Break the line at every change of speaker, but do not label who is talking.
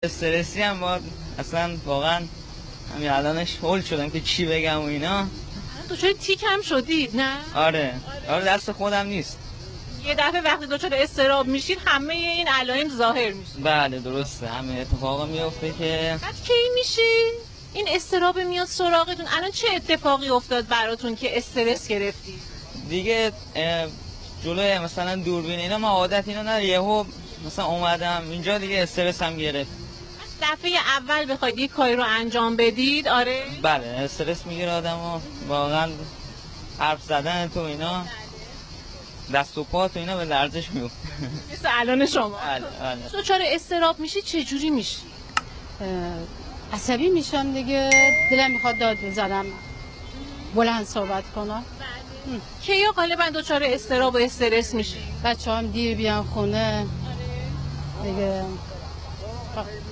استرسی هم با اصلا واقعا همین الانش هول شدم که چی بگم و اینا.
دچار تیک هم شدید نه؟
آره دست خودم نیست.
یه دفعه وقتی دچار اضطراب میشید همه این علائم ظاهر میشه.
بله درسته، همه اتفاقا میفته که
بعد کی میشی؟ این اضطراب میاد سراغتون. الان چه اتفاقی افتاد براتون که استرس گرفتی؟
دیگه جلوی مثلا دوربین اینا ما عادت اینا نداره، یهو مثلا اومدم اینجا دیگه استرس هم گرفت.
دفعه اول بخواید یک کاری رو انجام بدید آره؟
بله استرس میگیره آدمو، واقعا حرف زدن تو اینا دست و پا تو اینا به لرزش میفته.
مثل الان شما.
بله.
دچار اضطراب میشی چه جوری میشی؟
عصبی میشم دیگه، دلم میخواد داد بزنم، بلند صحبت کنم.
کیا غالبا دچار اضطراب و استرس میشی؟
بچه هم دیر بیان خونه دیگه.